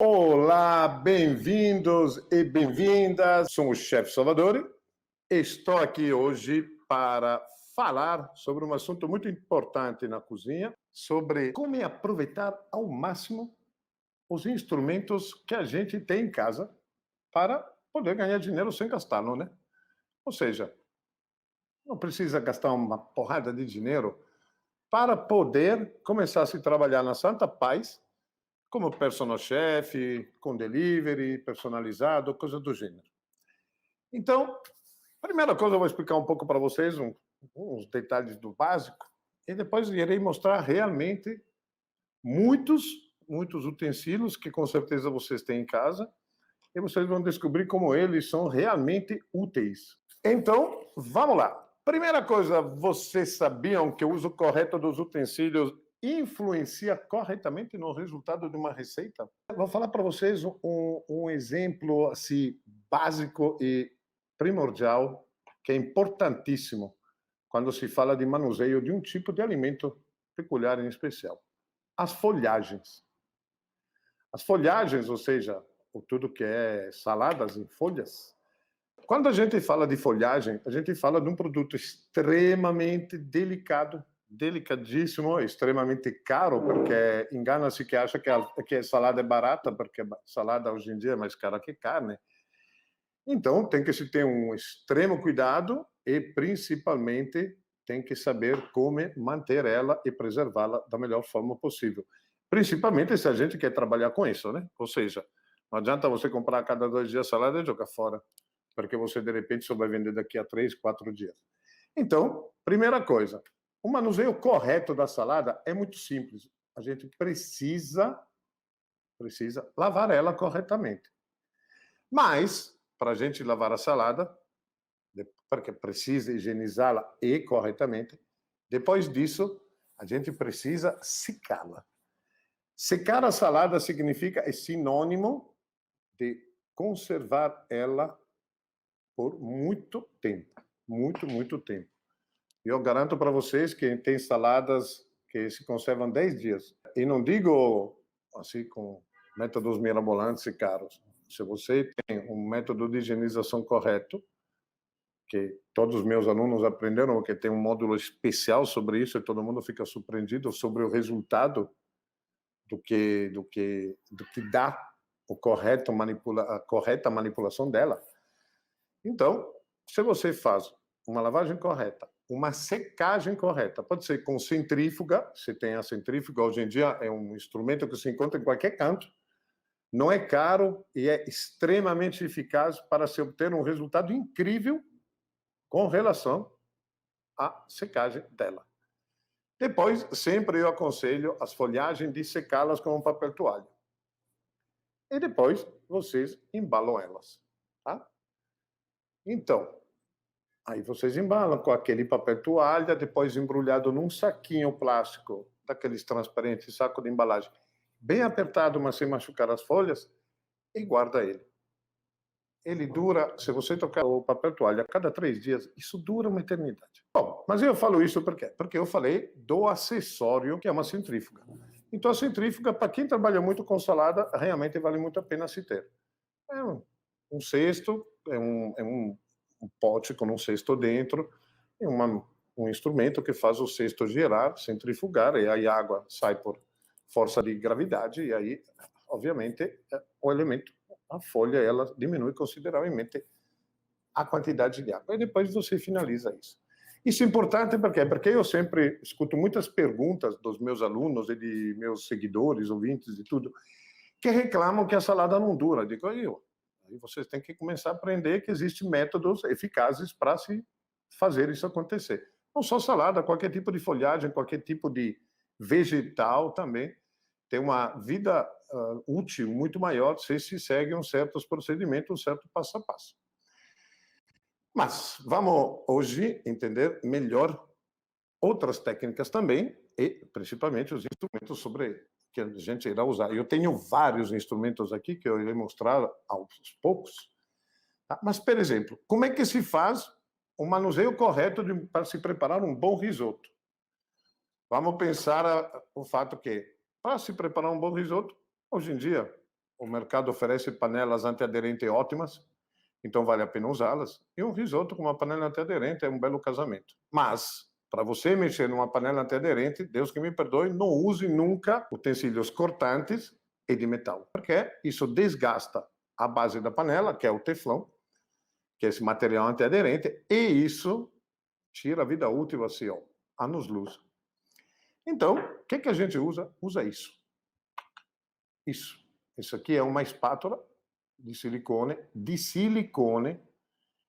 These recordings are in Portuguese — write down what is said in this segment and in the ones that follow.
Olá, bem-vindos e bem-vindas. Sou o chefe Salvador. Estou aqui hoje para falar sobre um assunto muito importante na cozinha, sobre como aproveitar ao máximo os instrumentos que a gente tem em casa para poder ganhar dinheiro sem gastá-lo, né? Ou seja, não precisa gastar uma porrada de dinheiro para poder começar a se trabalhar na santa paz como personal chef, com delivery, personalizado, coisa do gênero. Então, primeira coisa, eu vou explicar um pouco para vocês uns detalhes do básico e depois irei mostrar realmente muitos, muitos utensílios que com certeza vocês têm em casa e vocês vão descobrir como eles são realmente úteis. Então, vamos lá. Primeira coisa, vocês sabiam que o uso correto dos utensílios influencia corretamente no resultado de uma receita? Vou falar para vocês um exemplo assim, básico e primordial, que é importantíssimo quando se fala de manuseio de um tipo de alimento peculiar em especial. As folhagens. As folhagens, ou seja, tudo que é saladas em folhas. Quando a gente fala de folhagem, a gente fala de um produto extremamente delicado, delicadíssimo, extremamente caro, porque engana-se que acha que a salada é barata, porque salada hoje em dia é mais cara que carne. Então, tem que se ter um extremo cuidado e, principalmente, tem que saber como manter ela e preservá-la da melhor forma possível. Principalmente se a gente quer trabalhar com isso, né? Ou seja, não adianta você comprar a cada 2 dias salada e jogar fora, porque você, de repente, só vai vender daqui a 3, 4 dias. Então, primeira coisa, o manuseio correto da salada é muito simples. A gente precisa lavar ela corretamente. Mas, para a gente lavar a salada, porque precisa higienizá-la e corretamente, depois disso, a gente precisa secá-la. Secar a salada significa, é sinônimo de conservar ela por muito tempo. Muito, muito tempo. Eu garanto para vocês que tem saladas que se conservam 10 dias. E não digo assim com métodos mirabolantes e caros. Se você tem um método de higienização correto, que todos os meus alunos aprenderam, porque tem um módulo especial sobre isso e todo mundo fica surpreendido sobre o resultado do que dá a correta manipulação dela. Então, se você faz uma lavagem correta, uma secagem correta, pode ser com centrífuga, você tem a centrífuga, hoje em dia é um instrumento que se encontra em qualquer canto, não é caro e é extremamente eficaz para se obter um resultado incrível com relação à secagem dela. Depois, sempre eu aconselho as folhagens de secá-las com um papel toalha. E depois, vocês embalam elas, tá? Então, aí vocês embalam com aquele papel toalha, depois embrulhado num saquinho plástico, daqueles transparentes, saco de embalagem, bem apertado, mas sem machucar as folhas, e guarda ele. Ele dura, se você tocar o papel toalha a cada 3 dias, isso dura uma eternidade. Bom, mas eu falo isso por quê? Porque eu falei do acessório, que é uma centrífuga. Então, a centrífuga, para quem trabalha muito com salada, realmente vale muito a pena se ter. É um cesto, é um pote com um cesto dentro, e um instrumento que faz o cesto girar, centrifugar, e aí a água sai por força de gravidade, e aí, obviamente, o elemento, a folha, ela diminui consideravelmente a quantidade de água. E depois você finaliza isso. Isso é importante por quê? Porque eu sempre escuto muitas perguntas dos meus alunos e de meus seguidores, ouvintes e tudo, que reclamam que a salada não dura. Eu digo, aí vocês têm que começar a aprender que existem métodos eficazes para se fazer isso acontecer. Não só salada, qualquer tipo de folhagem, qualquer tipo de vegetal também tem uma vida útil muito maior se se seguem certos procedimentos, um certo passo a passo. Mas vamos hoje entender melhor outras técnicas também e principalmente os instrumentos sobre que a gente irá usar. Eu tenho vários instrumentos aqui que eu irei mostrar aos poucos. Tá? Mas, por exemplo, como é que se faz o manuseio correto para se preparar um bom risoto? Vamos pensar o fato que, para se preparar um bom risoto, hoje em dia, O mercado oferece panelas antiaderentes ótimas, então vale a pena usá-las. E um risoto com uma panela antiaderente é um belo casamento. Mas, para você mexer numa panela antiaderente, Deus que me perdoe, não use nunca utensílios cortantes e de metal, porque isso desgasta a base da panela, que é o teflão, que é esse material antiaderente, e isso tira a vida útil assim, ó, anos-luz. Então, o que a gente usa? Usa isso. Isso. Isso aqui é uma espátula de silicone.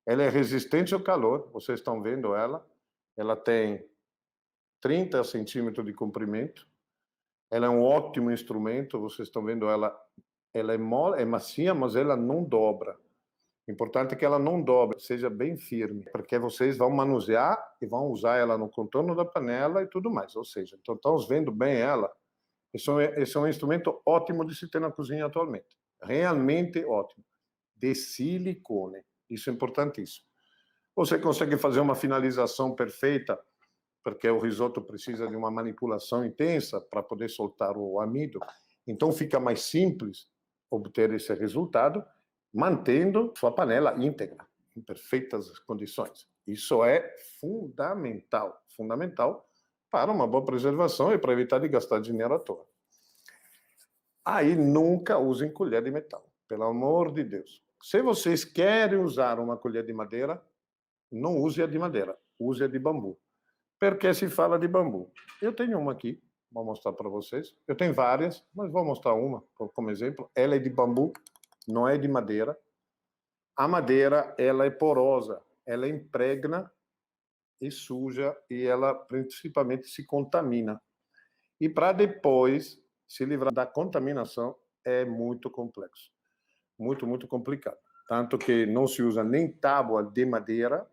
Ela é resistente ao calor, vocês estão vendo ela. Ela tem 30 centímetros de comprimento. Ela é um ótimo instrumento, vocês estão vendo ela. Ela é mole, é macia, mas ela não dobra. Importante é que ela não dobre, seja bem firme, porque vocês vão manusear e vão usar ela no contorno da panela e tudo mais. Ou seja, então estamos vendo bem ela. Esse é um instrumento ótimo de se ter na cozinha atualmente. Realmente ótimo. De silicone. Isso é importantíssimo. Você consegue fazer uma finalização perfeita, porque o risoto precisa de uma manipulação intensa para poder soltar o amido. Então fica mais simples obter esse resultado, mantendo sua panela íntegra, em perfeitas condições. Isso é fundamental, fundamental para uma boa preservação e para evitar de gastar dinheiro à toa. Aí nunca usem colher de metal, pelo amor de Deus. Se vocês querem usar uma colher de madeira, não use a de madeira, use a de bambu. Por que se fala de bambu? Eu tenho uma aqui, vou mostrar para vocês. Eu tenho várias, mas vou mostrar uma como exemplo. Ela é de bambu, não é de madeira. A madeira, ela é porosa, ela impregna e suja e ela principalmente se contamina. E para depois se livrar da contaminação é muito complexo, muito complicado. Tanto que não se usa nem tábua de madeira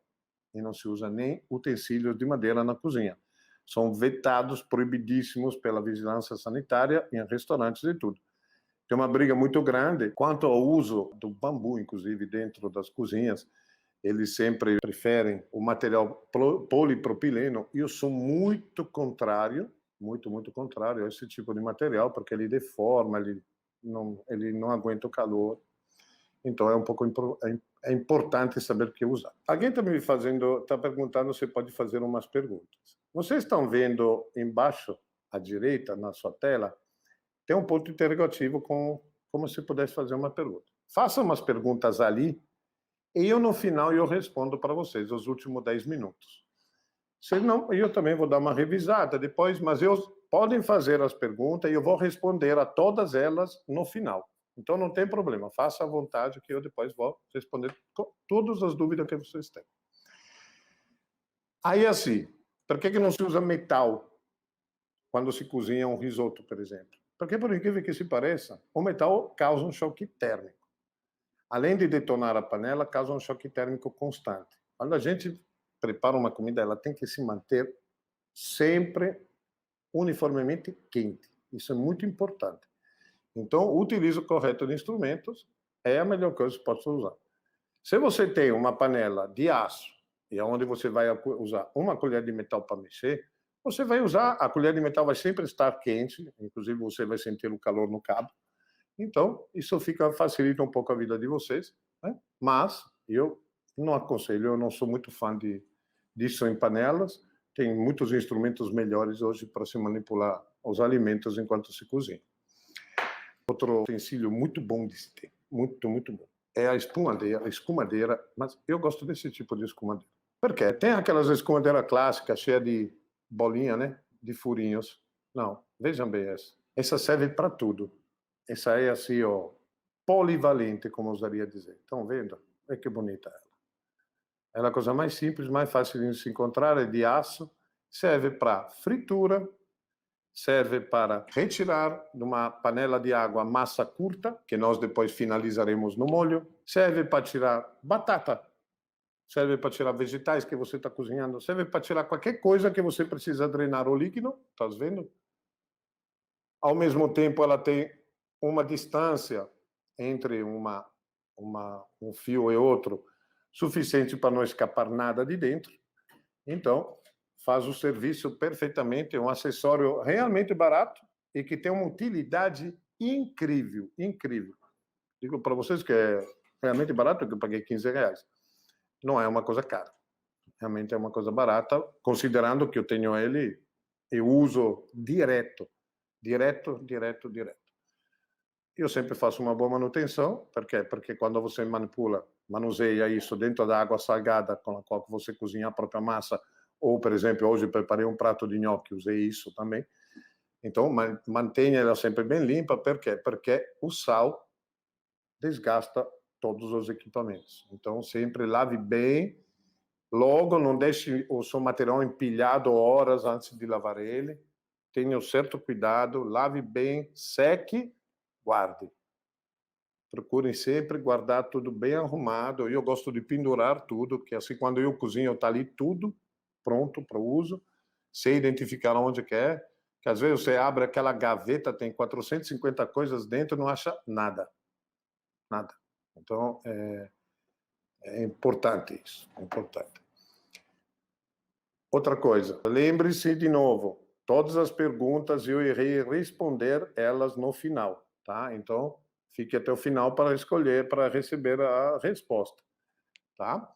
e não se usa nem utensílios de madeira na cozinha. São vetados, proibidíssimos pela vigilância sanitária em restaurantes e tudo. Tem uma briga muito grande quanto ao uso do bambu, inclusive, dentro das cozinhas. Eles sempre preferem o material polipropileno. E eu sou muito contrário, muito contrário a esse tipo de material, porque ele deforma, ele não aguenta o calor. Então, é importante saber o que usar. Alguém está perguntando se pode fazer umas perguntas. Vocês estão vendo embaixo, à direita, na sua tela, tem um ponto interrogativo como se pudesse fazer uma pergunta. Faça umas perguntas ali e no final eu respondo para vocês, os últimos 10 minutos. Se não, eu também vou dar uma revisada depois, mas podem fazer as perguntas e eu vou responder a todas elas no final. Então não tem problema, faça à vontade que eu depois vou responder todas as dúvidas que vocês têm. Aí assim, por que não se usa metal quando se cozinha um risoto, por exemplo? Porque, por incrível que se pareça, o metal causa um choque térmico. Além de detonar a panela, causa um choque térmico constante. Quando a gente prepara uma comida, ela tem que se manter sempre uniformemente quente. Isso é muito importante. Então, o utilizo correto de instrumentos é a melhor coisa que possa usar. Se você tem uma panela de aço e onde você vai usar uma colher de metal para mexer, você vai usar, a colher de metal vai sempre estar quente, inclusive você vai sentir o calor no cabo. Então, isso facilita um pouco a vida de vocês, né? Mas eu não aconselho, eu não sou muito fã disso em panelas. Tem muitos instrumentos melhores hoje para se manipular os alimentos enquanto se cozinha. Outro utensílio muito bom de se ter, muito bom, é a escumadeira, mas eu gosto desse tipo de escumadeira. Por quê? Tem aquelas escumadeiras clássicas, cheias de bolinha, né? De furinhos. Não, vejam bem essa. Essa serve para tudo. Essa é assim, ó, polivalente, como eu usaria dizer. Estão vendo? Olha que bonita ela. Ela é a coisa mais simples, mais fácil de se encontrar, é de aço. Serve para fritura, serve para retirar de uma panela de água massa curta, que nós depois finalizaremos no molho. Serve para tirar batata. Serve para tirar vegetais que você está cozinhando. Serve para tirar qualquer coisa que você precisa drenar o líquido. Está vendo? Ao mesmo tempo, ela tem uma distância entre um fio e outro suficiente para não escapar nada de dentro. Então, faz o serviço perfeitamente, é um acessório realmente barato e que tem uma utilidade incrível. Digo para vocês que é realmente barato, que eu paguei R$ 15. Não é uma coisa cara. Realmente é uma coisa barata, considerando que eu tenho ele e uso direto. Eu sempre faço uma boa manutenção, perché? Porque quando você manuseia isso dentro da água salgada com a qual você cozinha a própria massa, ou, por exemplo, hoje preparei um prato de gnocchi, usei isso também. Então, mantenha ela sempre bem limpa, perché? Porque o sal desgasta todos os equipamentos. Então, sempre lave bem. Logo, não deixe o seu material empilhado horas antes de lavar ele. Tenha um certo cuidado, lave bem, seque, guarde. Procurem sempre guardar tudo bem arrumado. Eu gosto de pendurar tudo, que assim quando eu cozinho está ali tudo pronto para o uso. Sei identificar onde quer, que às vezes você abre aquela gaveta, tem 450 coisas dentro e não acha nada. Nada. Então, é importante isso, é importante. Outra coisa, lembre-se de novo, todas as perguntas eu irei responder elas no final, tá? Então, fique até o final para escolher, para receber a resposta, tá?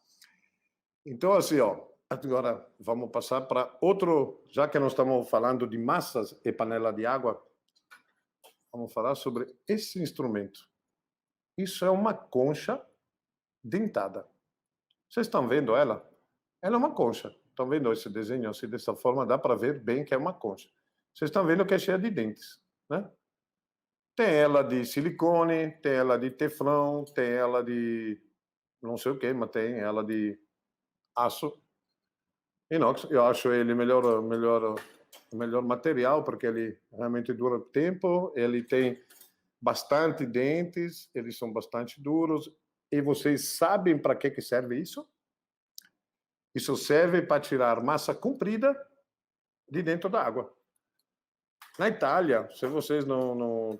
Então, assim, ó, agora vamos passar para outro, já que nós estamos falando de massas e panela de água, vamos falar sobre esse instrumento. Isso é uma concha dentada. Vocês estão vendo ela? Ela é uma concha. Estão vendo esse desenho assim, dessa forma? Dá para ver bem que é uma concha. Vocês estão vendo que é cheia de dentes, né? Tem ela de silicone, tem ela de teflão, tem ela de não sei o que, mas tem ela de aço inox. Eu acho ele melhor material, porque ele realmente dura tempo, ele tem bastante dentes, eles são bastante duros. E vocês sabem para que serve isso? Isso serve para tirar massa comprida de dentro da água. Na Itália, se vocês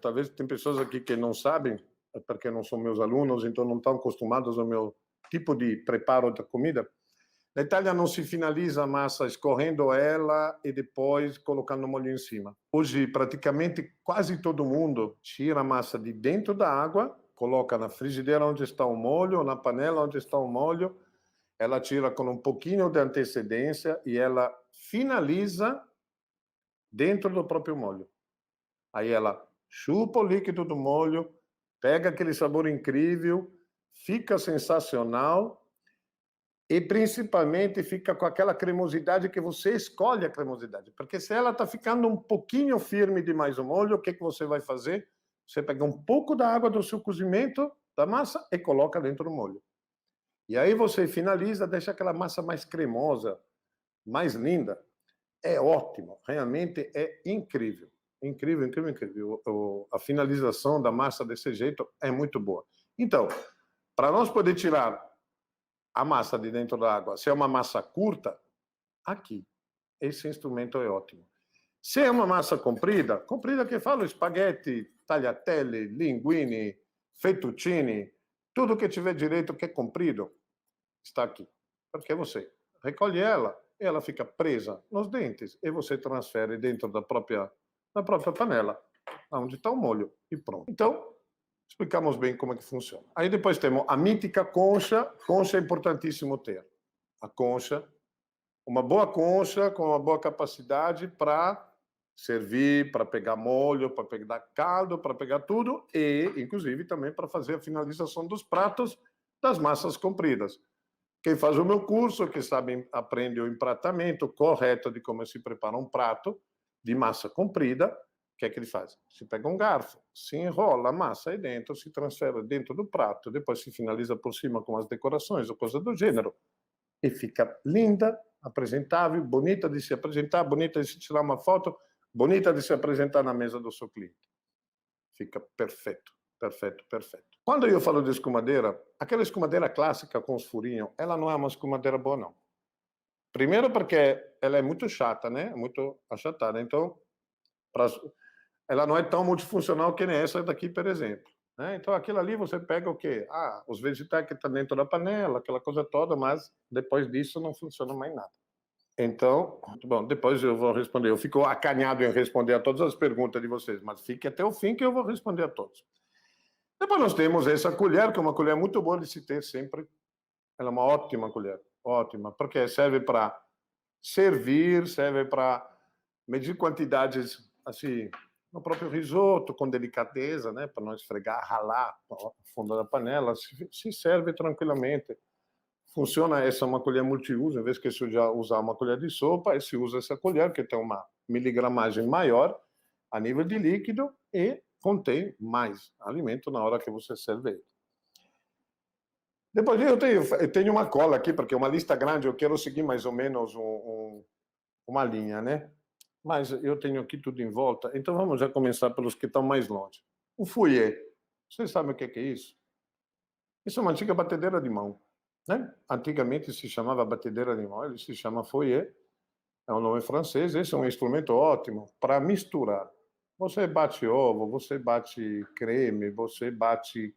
talvez tem pessoas aqui que não sabem, porque não são meus alunos, então não estão acostumados ao meu tipo de preparo da comida. Na Itália não se finaliza a massa escorrendo ela e depois colocando o molho em cima. Hoje, praticamente quase todo mundo tira a massa de dentro da água, coloca na frigideira onde está o molho, ou na panela onde está o molho, ela tira com um pouquinho de antecedência e ela finaliza dentro do próprio molho. Aí ela chupa o líquido do molho, pega aquele sabor incrível, fica sensacional e principalmente fica com aquela cremosidade que você escolhe a cremosidade. Porque se ela está ficando um pouquinho firme demais o molho, o que você vai fazer? Você pega um pouco da água do seu cozimento, da massa, e coloca dentro do molho. E aí você finaliza, deixa aquela massa mais cremosa, mais linda. É ótimo, realmente é incrível. Incrível. A finalização da massa desse jeito é muito boa. Então, para nós poder tirar a massa de dentro da água, se é uma massa curta, aqui, esse instrumento é ótimo. Se é uma massa comprida que eu falo, espaguete, tagliatelle, linguine, fettuccine, tudo que tiver direito que é comprido, está aqui. Porque você recolhe ela, ela fica presa nos dentes e você transfere dentro da própria panela, onde está o molho, e pronto. Então, explicamos bem como é que funciona. Aí depois temos a mítica concha. Concha é importantíssimo ter. A concha, uma boa concha com uma boa capacidade para servir, para pegar molho, para pegar caldo, para pegar tudo e, inclusive, também para fazer a finalização dos pratos das massas compridas. Quem faz o meu curso, que sabe, aprende o empratamento correto de como se prepara um prato de massa comprida, o que é que ele faz? Se pega um garfo, se enrola a massa aí dentro, se transfere dentro do prato, depois se finaliza por cima com as decorações ou coisa do gênero, e fica linda, apresentável, bonita de se apresentar, bonita de se tirar uma foto, bonita de se apresentar na mesa do seu cliente. Fica perfeito. Perfeito. Quando eu falo de escumadeira, aquela escumadeira clássica com os furinhos, ela não é uma escumadeira boa, não. Primeiro porque ela é muito chata, né? Muito achatada. Então, ela não é tão multifuncional que nem essa daqui, por exemplo. Né? Então, aquilo ali você pega o quê? Os vegetais que estão dentro da panela, aquela coisa toda, mas depois disso não funciona mais nada. Então, bom, depois eu vou responder. Eu fico acanhado em responder a todas as perguntas de vocês, mas fique até o fim que eu vou responder a todos. Depois nós temos essa colher, que é uma colher muito boa de se ter sempre. Ela é uma ótima colher, ótima, porque serve para servir, serve para medir quantidades, assim, no próprio risoto, com delicadeza, né, para não esfregar, ralar o fundo da panela, se serve tranquilamente. Funciona, essa é uma colher multiuso, em vez que você já usar uma colher de sopa, aí se usa essa colher, que tem uma miligramagem maior a nível de líquido e contém mais alimento na hora que você serve ele. Depois eu tenho uma cola aqui, porque é uma lista grande, eu quero seguir mais ou menos uma linha, né? Mas eu tenho aqui tudo em volta, então vamos já começar pelos que estão mais longe. O fouet, vocês sabem o que é isso? Isso é uma antiga batedeira de mão, né? Antigamente se chamava batedeira de mão, ele se chama fouet, é um nome francês, esse é um instrumento ótimo para misturar. Você bate ovo, você bate creme, você bate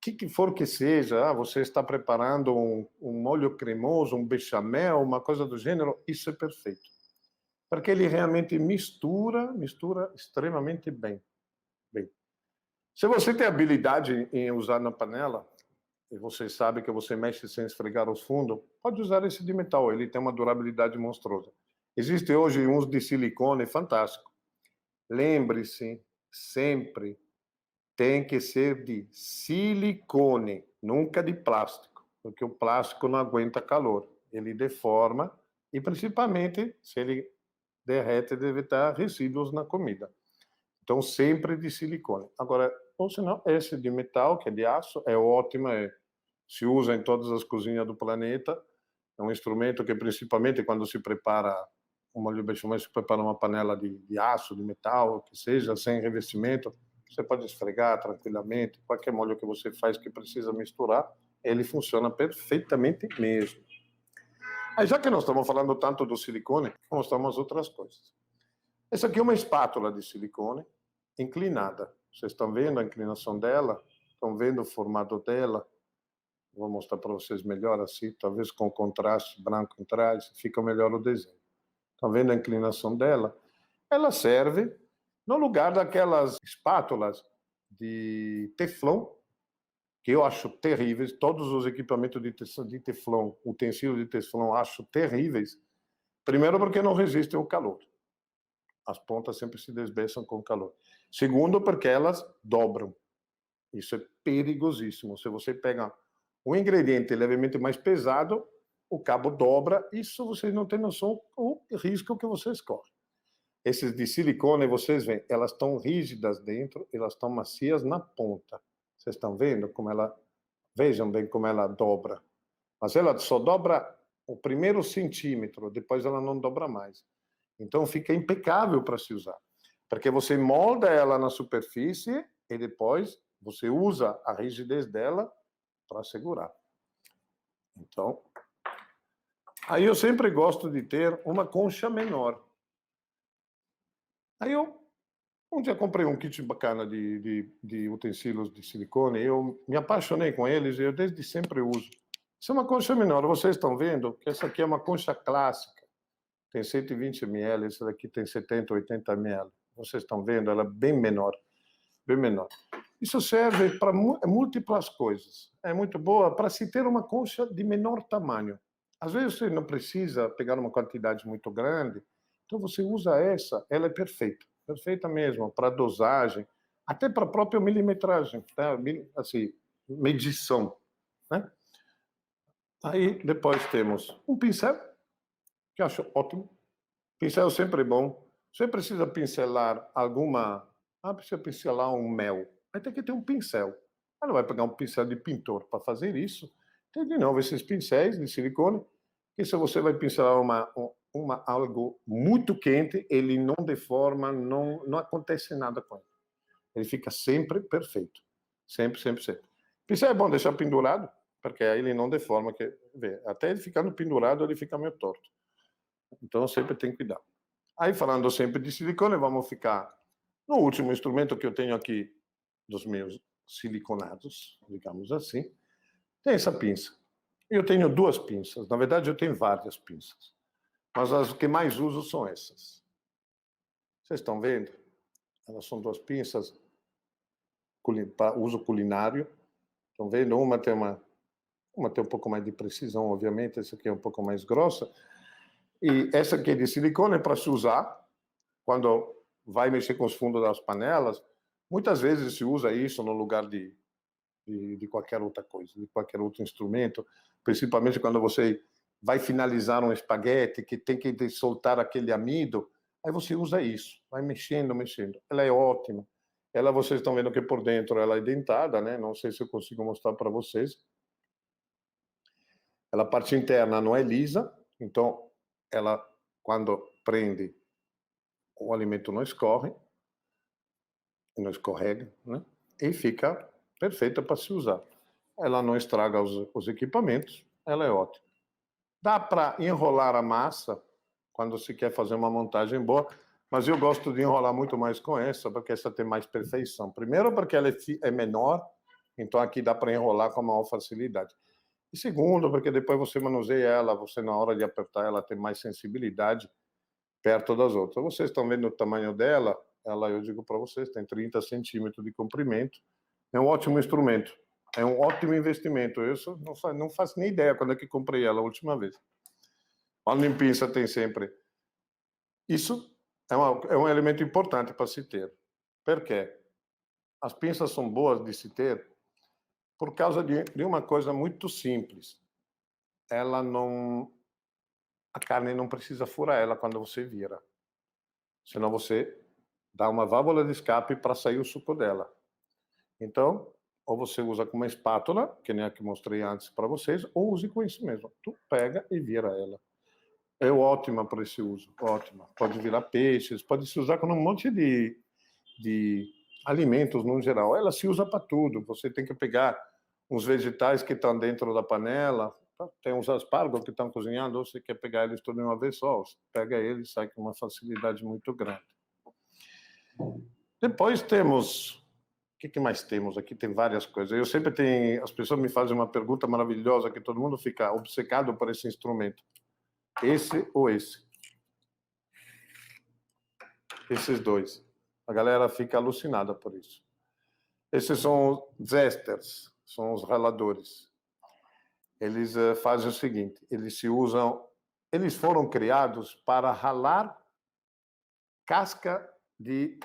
que for que seja, você está preparando um molho cremoso, um bechamel, uma coisa do gênero, isso é perfeito. Porque ele realmente mistura extremamente bem. Se você tem habilidade em usar na panela, e você sabe que você mexe sem esfregar os fundos, pode usar esse de metal, ele tem uma durabilidade monstruosa. Existe hoje uns de silicone fantástico. Lembre-se, sempre tem que ser de silicone, nunca de plástico, porque o plástico não aguenta calor, ele deforma e principalmente se ele derrete deve estar resíduos na comida. Então sempre de silicone. Agora, ou senão esse de metal, que é de aço, é ótimo, se usa em todas as cozinhas do planeta, é um instrumento que principalmente quando se prepara um molho bechamel, se prepara uma panela de aço, de metal, que seja, sem revestimento, você pode esfregar tranquilamente. Qualquer molho que você faz que precisa misturar, ele funciona perfeitamente mesmo. Aí, já que nós estamos falando tanto do silicone, vamos mostrar umas outras coisas. Essa aqui é uma espátula de silicone inclinada. Vocês estão vendo a inclinação dela? Estão vendo o formato dela? Vou mostrar para vocês melhor assim, talvez com contraste branco atrás, fica melhor o desenho. Estão vendo a inclinação dela? Ela serve no lugar daquelas espátulas de teflon, que eu acho terríveis. Todos os equipamentos de teflon, utensílios de teflon, acho terríveis. Primeiro, porque não resistem ao calor. As pontas sempre se desbeçam com o calor. Segundo, porque elas dobram. Isso é perigosíssimo. Se você pega um ingrediente levemente mais pesado, o cabo dobra. Isso vocês não têm noção o risco que vocês correm. Esses de silicone, vocês veem, elas estão rígidas dentro, elas estão macias na ponta. Vocês estão vendo como ela... Vejam bem como ela dobra. Mas ela só dobra o primeiro centímetro, depois ela não dobra mais. Então fica impecável para se usar. Porque você molda ela na superfície e depois você usa a rigidez dela para segurar. Então, aí eu sempre gosto de ter uma concha menor. Aí eu um dia comprei um kit bacana de utensílios de silicone, eu me apaixonei com eles e eu desde sempre uso. Isso é uma concha menor, vocês estão vendo que essa aqui é uma concha clássica, tem 120 ml, essa daqui tem 70, 80 ml. Vocês estão vendo, ela é bem menor, bem menor. Isso serve para múltiplas coisas. É muito boa para se ter uma concha de menor tamanho. Às vezes você não precisa pegar uma quantidade muito grande, então você usa essa, ela é perfeita. Perfeita mesmo, para dosagem, até para a própria milimetragem, tá? Assim, medição, né? Aí depois temos um pincel, que eu acho ótimo. Pincel sempre bom. Você precisa pincelar alguma... precisa pincelar um mel. Vai ter que ter um pincel. Mas não vai pegar um pincel de pintor para fazer isso. Tem de novo esses pincéis de silicone, que se você vai pincelar algo muito quente, ele não deforma, não acontece nada com ele. Ele fica sempre perfeito. Sempre, sempre, sempre. Pincel é bom deixar pendurado, porque aí ele não deforma. Até ele ficando pendurado, ele fica meio torto. Então sempre tem que cuidar. Aí falando sempre de silicone, vamos ficar no último instrumento que eu tenho aqui dos meus siliconados, digamos assim. Tem essa pinça. Eu tenho duas pinças. Na verdade, eu tenho várias pinças. Mas as que mais uso são essas. Vocês estão vendo? Elas são duas pinças. para uso culinário. Estão vendo? Uma tem um pouco mais de precisão, obviamente, essa aqui é um pouco mais grossa. E essa aqui é de silicone para se usar quando vai mexer com os fundos das panelas. Muitas vezes se usa isso no lugar de qualquer outra coisa, de qualquer outro instrumento, principalmente quando você vai finalizar um espaguete que tem que soltar aquele amido, aí você usa isso, vai mexendo, mexendo. Ela é ótima. Ela, vocês estão vendo que por dentro ela é dentada, né? Não sei se eu consigo mostrar para vocês. Ela, a parte interna não é lisa, então ela, quando prende, o alimento não escorre, não escorrega, né? E fica perfeita para se usar. Ela não estraga os equipamentos, ela é ótima. Dá para enrolar a massa quando se quer fazer uma montagem boa, mas eu gosto de enrolar muito mais com essa, porque essa tem mais perfeição. Primeiro, porque ela é menor, então aqui dá para enrolar com maior facilidade. E segundo, porque depois você manuseia ela, você na hora de apertar ela tem mais sensibilidade perto das outras. Vocês estão vendo o tamanho dela, ela, eu digo para vocês, tem 30 centímetros de comprimento. É um ótimo instrumento. É um ótimo investimento. Eu não faço nem ideia quando é que comprei ela a última vez. Falando em pinça, tem sempre. Isso é um elemento importante para se ter. Por quê? As pinças são boas de se ter por causa de uma coisa muito simples. Ela não... A carne não precisa furar ela quando você vira. Senão você dá uma válvula de escape para sair o suco dela. Então, ou você usa com uma espátula, que nem a que mostrei antes para vocês, ou use com isso mesmo. Tu pega e vira ela. É ótima para esse uso, ótima. Pode virar peixes, pode se usar com um monte de alimentos no geral. Ela se usa para tudo. Você tem que pegar uns vegetais que estão dentro da panela, tem uns aspargos que estão cozinhando, ou você quer pegar eles tudo de uma vez só, você pega eles e sai com uma facilidade muito grande. Depois temos... O que mais temos? Aqui tem várias coisas. Eu sempre tenho... As pessoas me fazem uma pergunta maravilhosa que todo mundo fica obcecado por esse instrumento. Esse ou esse? Esses dois. A galera fica alucinada por isso. Esses são os zesters, são os raladores. Eles fazem o seguinte, eles foram criados para ralar casca de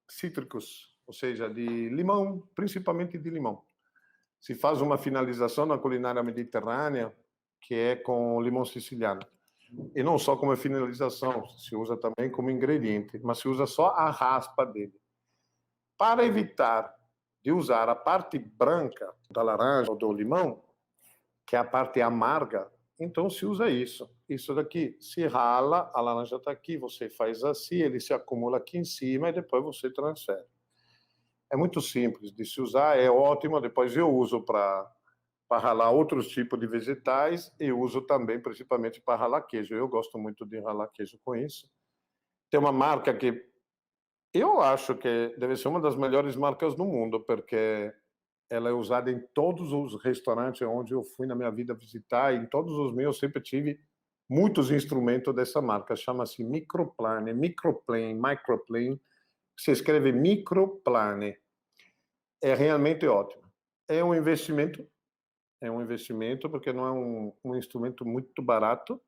cítricos, ou seja, de limão, principalmente de limão. Se faz uma finalização na culinária mediterrânea, que é com limão siciliano. E não só como finalização, se usa também como ingrediente, mas se usa só a raspa dele. Para evitar de usar a parte branca da laranja ou do limão, que é a parte amarga, então se usa isso. Isso daqui se rala, a laranja está aqui, você faz assim, ele se acumula aqui em cima e depois você transfere. É muito simples de se usar, é ótimo. Depois eu uso para ralar outros tipos de vegetais e uso também principalmente para ralar queijo. Eu gosto muito de ralar queijo com isso. Tem uma marca que eu acho que deve ser uma das melhores marcas do mundo, porque ela é usada em todos os restaurantes onde eu fui na minha vida visitar, e em todos os meus eu sempre tive muitos instrumentos dessa marca. Chama-se Microplane, Microplane. Se escreve Microplane. É realmente ótimo. É um investimento porque não é um instrumento muito barato,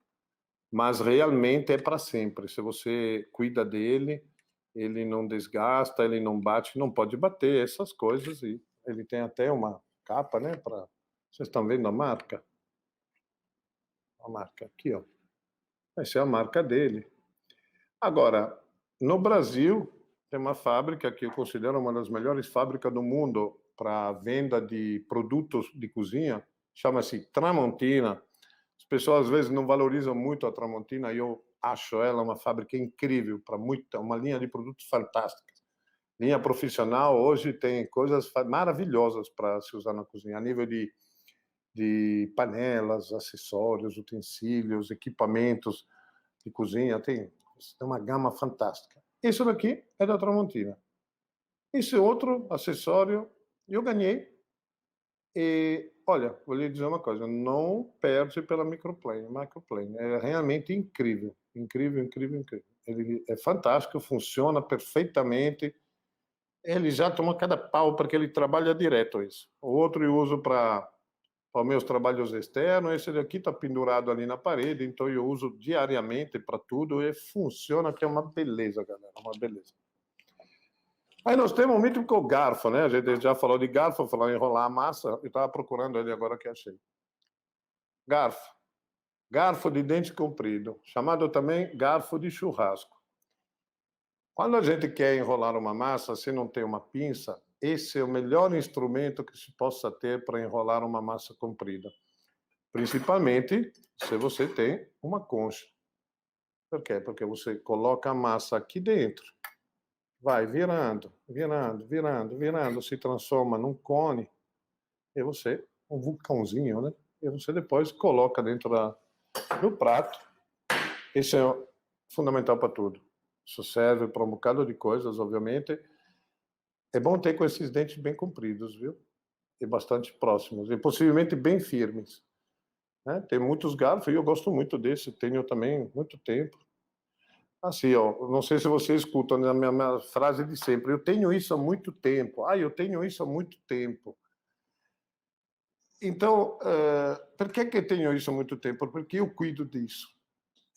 mas realmente é para sempre. Se você cuida dele, ele não desgasta, ele não bate, não pode bater, essas coisas. E ele tem até uma capa, né? Vocês estão vendo a marca? A marca aqui, ó. Essa é a marca dele. Agora, no Brasil, tem uma fábrica que eu considero uma das melhores fábricas do mundo para venda de produtos de cozinha, chama-se Tramontina. As pessoas às vezes não valorizam muito a Tramontina, e eu acho ela uma fábrica incrível, uma linha de produtos fantástica. Linha profissional, hoje tem coisas maravilhosas para se usar na cozinha, a nível de panelas, acessórios, utensílios, equipamentos de cozinha, tem uma gama fantástica. Isso daqui é da Tramontina. Esse outro acessório eu ganhei. E, olha, vou lhe dizer uma coisa, não perde pela Microplane. Microplane é realmente incrível, incrível, incrível, incrível. Ele é fantástico, funciona perfeitamente. ele já toma cada pau, porque ele trabalha direto isso. O outro eu uso para meus trabalhos externos, esse daqui está pendurado ali na parede, então eu uso diariamente para tudo e funciona, que é uma beleza, galera, uma beleza. Aí nós temos o mítico garfo, né? A gente já falou de garfo, falou em enrolar a massa, eu estava procurando ele agora que achei. Garfo. Garfo de dente comprido, chamado também garfo de churrasco. Quando a gente quer enrolar uma massa, se não tem uma pinça, esse é o melhor instrumento que se possa ter para enrolar uma massa comprida. Principalmente se você tem uma concha. Por quê? Porque você coloca a massa aqui dentro, vai virando, virando, virando, virando, se transforma num cone, e você, um vulcãozinho, né? E você depois coloca dentro do prato. Isso é fundamental para tudo. Isso serve para um bocado de coisas, obviamente. É bom ter com esses dentes bem compridos, viu? E bastante próximos, e possivelmente bem firmes. Né? Tem muitos garfos, e eu gosto muito desse, tenho também muito tempo. Assim, ó, não sei se você escuta na minha frase de sempre, eu tenho isso há muito tempo. Ah, eu tenho isso há muito tempo. Então, por que eu tenho isso há muito tempo? Porque eu cuido disso.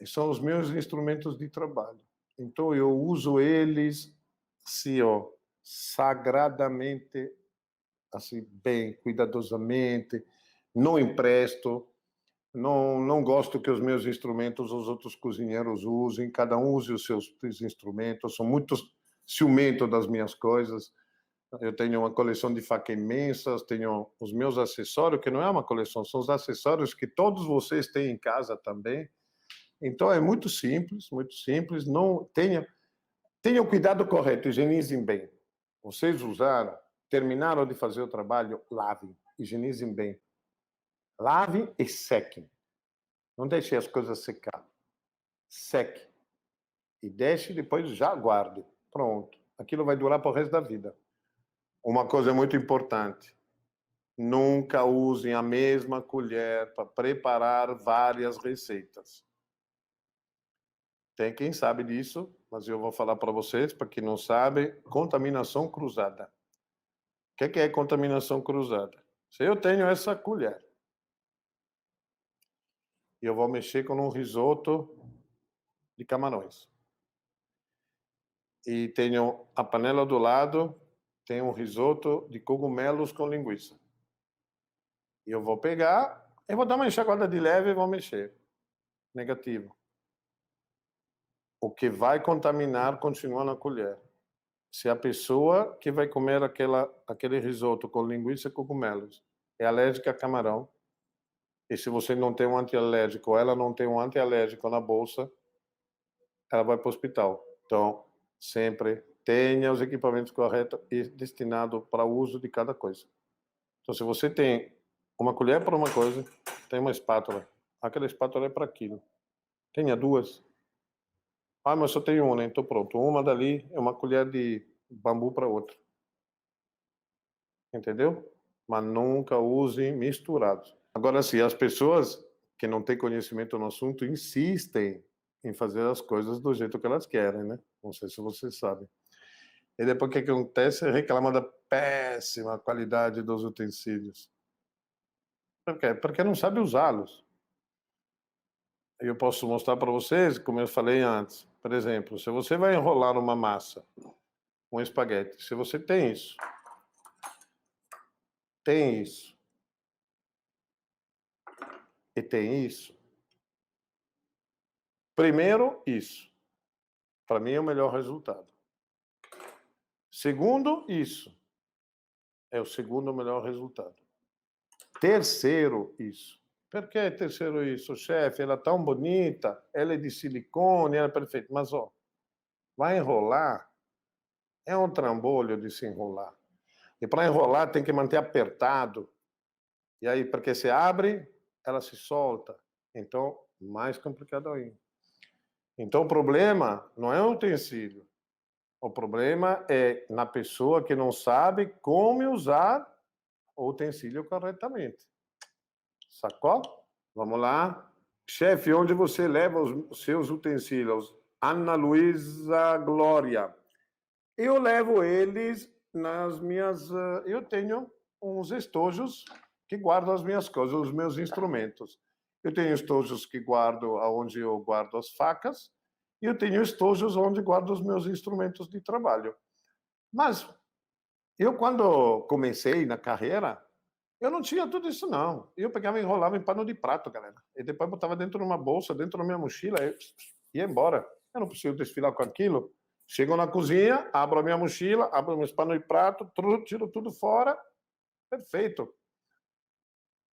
São os meus instrumentos de trabalho. Então, eu uso eles, assim, ó, sagradamente, assim, bem, cuidadosamente, não empresto, não gosto que os meus instrumentos os outros cozinheiros usem, cada um use os seus instrumentos, sou muito ciumento das minhas coisas. Eu tenho uma coleção de facas imensas, tenho os meus acessórios, que não é uma coleção, são os acessórios que todos vocês têm em casa também. Então é muito simples, não tenham cuidado correto, higienizem bem. Vocês usaram, terminaram de fazer o trabalho, lavem, higienizem bem. Lavem e sequem. Não deixe as coisas secar. Seque. E deixe, depois já guarde. Pronto. Aquilo vai durar para o resto da vida. Uma coisa muito importante. Nunca usem a mesma colher para preparar várias receitas. Tem quem sabe disso, mas eu vou falar para vocês, para quem não sabe, contaminação cruzada. O que é contaminação cruzada? Se eu tenho essa colher e eu vou mexer com um risoto de camarões, e tenho a panela do lado, tem um risoto de cogumelos com linguiça. E eu vou pegar, eu vou dar uma enxaguada de leve e vou mexer. Negativo. O que vai contaminar continua na colher. Se a pessoa que vai comer aquele risoto com linguiça e cogumelos é alérgica a camarão, e se você não tem um antialérgico, ou ela não tem um antialérgico na bolsa, ela vai para o hospital. Então, sempre tenha os equipamentos corretos e destinados para o uso de cada coisa. Então, se você tem uma colher para uma coisa, tem uma espátula. Aquela espátula é para aquilo. Tenha duas. Ah, mas só tenho uma, né? Então pronto. Uma dali é uma colher de bambu para outra. Entendeu? Mas nunca use misturados. Agora, sim, as pessoas que não têm conhecimento no assunto insistem em fazer as coisas do jeito que elas querem, né? Não sei se vocês sabem. E depois o que acontece? Reclama da péssima qualidade dos utensílios. Por quê? Porque não sabe usá-los. Eu posso mostrar para vocês, como eu falei antes. Por exemplo, se você vai enrolar uma massa, um espaguete, se você tem isso, e tem isso, primeiro isso, para mim é o melhor resultado. Segundo, isso, é o segundo melhor resultado. Terceiro, isso. Por que terceiro isso, chefe? Ela é tão bonita, ela é de silicone, ela é perfeita. Mas, ó, vai enrolar, é um trambolho de se enrolar. E para enrolar tem que manter apertado. E aí, porque se abre, ela se solta. Então, mais complicado ainda. Então, o problema não é o utensílio. O problema é na pessoa que não sabe como usar o utensílio corretamente. Sacou? Vamos lá. Chefe, onde você leva os seus utensílios? Ana Luísa Glória. Eu levo eles eu tenho uns estojos que guardam as minhas coisas, os meus instrumentos. Eu tenho estojos que guardo aonde eu guardo as facas e eu tenho estojos onde guardo os meus instrumentos de trabalho. Mas eu, quando comecei na carreira, eu não tinha tudo isso, não. Eu pegava e enrolava em pano de prato, galera. E depois botava dentro de uma bolsa, dentro da minha mochila, e ia embora. Eu não preciso desfilar com aquilo. Chego na cozinha, abro a minha mochila, abro meus panos de prato, tiro tudo fora. Perfeito.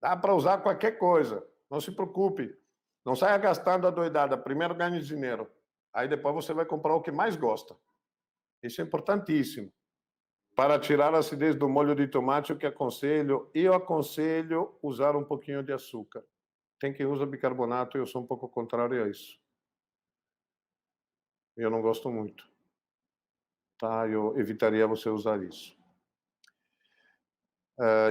Dá para usar qualquer coisa. Não se preocupe. Não saia gastando a doidada. Primeiro ganhe dinheiro. Aí depois você vai comprar o que mais gosta. Isso é importantíssimo. Para tirar a acidez do molho de tomate, o que aconselho? Eu aconselho usar um pouquinho de açúcar. Tem quem usa bicarbonato, eu sou um pouco contrário a isso. Eu não gosto muito. Tá? Eu evitaria você usar isso.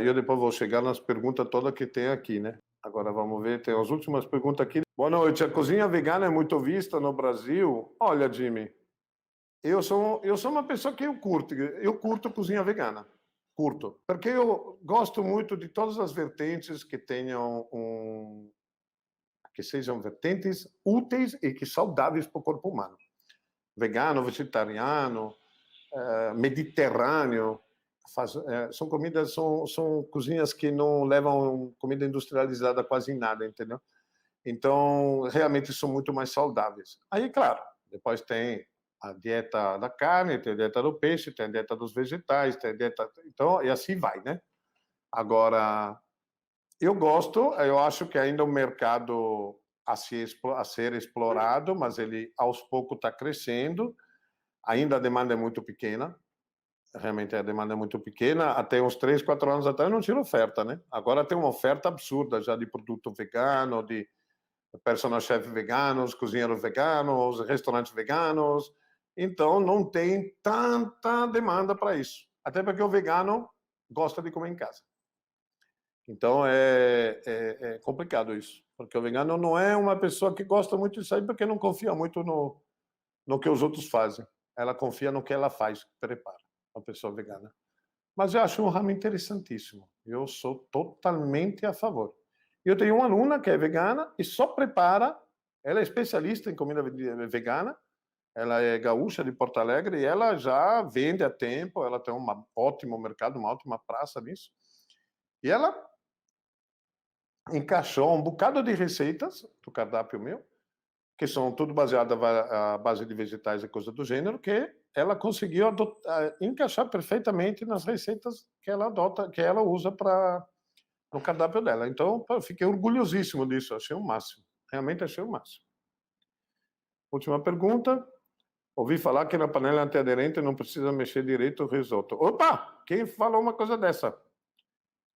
Eu depois vou chegar nas perguntas todas que tem aqui, né? Agora vamos ver, tem as últimas perguntas aqui. Boa noite. A cozinha vegana é muito vista no Brasil? Olha, Jimmy, eu sou uma pessoa que eu curto cozinha vegana. Curto. Porque eu gosto muito de todas as vertentes que tenham que sejam vertentes úteis e que saudáveis para o corpo humano. Vegano, vegetariano, mediterrâneo. São comidas, são cozinhas que não levam comida industrializada quase em nada, entendeu? Então, realmente são muito mais saudáveis. Aí, claro, depois tem a dieta da carne, tem a dieta do peixe, tem a dieta dos vegetais, tem a dieta... Então, e assim vai, né? Agora, eu acho que ainda é um mercado a ser explorado, mas ele aos poucos está crescendo. Ainda a demanda é muito pequena, realmente a demanda é muito pequena. Até uns 3, 4 anos atrás não tinha oferta, né? Agora tem uma oferta absurda já de produto vegano, de personal chef veganos, cozinheiros veganos, restaurantes veganos. Então não tem tanta demanda para isso. Até porque o vegano gosta de comer em casa. Então é complicado isso, porque o vegano não é uma pessoa que gosta muito de sair porque não confia muito no que os outros fazem. Ela confia no que ela faz, prepara, a pessoa vegana. Mas eu acho um ramo interessantíssimo. Eu sou totalmente a favor. Eu tenho uma aluna que é vegana e só prepara, ela é especialista em comida vegana, ela é gaúcha de Porto Alegre e ela já vende há tempo, ela tem um ótimo mercado, uma ótima praça nisso. E ela encaixou um bocado de receitas do cardápio meu, que são tudo baseado à base de vegetais e coisa do gênero, que ela conseguiu encaixar perfeitamente nas receitas que ela adota, que ela usa para no cardápio dela. Então, eu fiquei orgulhosíssimo disso, achei o máximo. Realmente achei o máximo. Última pergunta. Ouvi falar que na panela antiaderente não precisa mexer direito o risoto. Opa! Quem falou uma coisa dessa?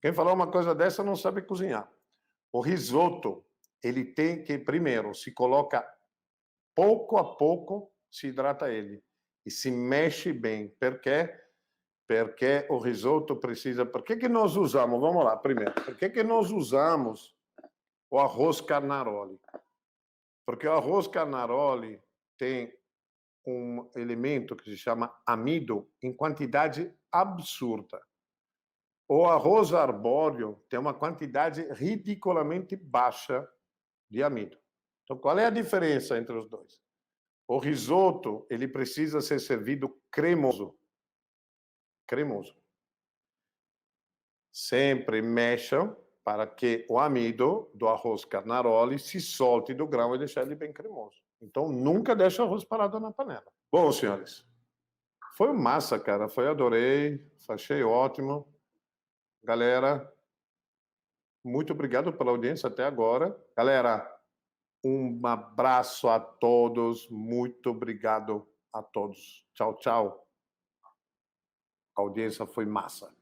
Quem falou uma coisa dessa não sabe cozinhar. O risoto, ele tem que, primeiro, se coloca pouco a pouco, se hidrata ele. E se mexe bem. Por quê? Porque o risoto precisa... Por que nós usamos? Vamos lá, primeiro. Por que nós usamos o arroz carnaroli? Porque o arroz carnaroli tem um elemento que se chama amido em quantidade absurda. O arroz arbóreo tem uma quantidade ridiculamente baixa de amido. Então, qual é a diferença entre os dois? O risoto, ele precisa ser servido cremoso. Cremoso. Sempre mexam para que o amido do arroz carnaroli se solte do grão e deixar ele bem cremoso. Então, nunca deixe o arroz parado na panela. Bom, senhores, foi massa, cara. Adorei, achei ótimo. Galera, muito obrigado pela audiência até agora. Galera, um abraço a todos. Muito obrigado a todos. Tchau, tchau. A audiência foi massa.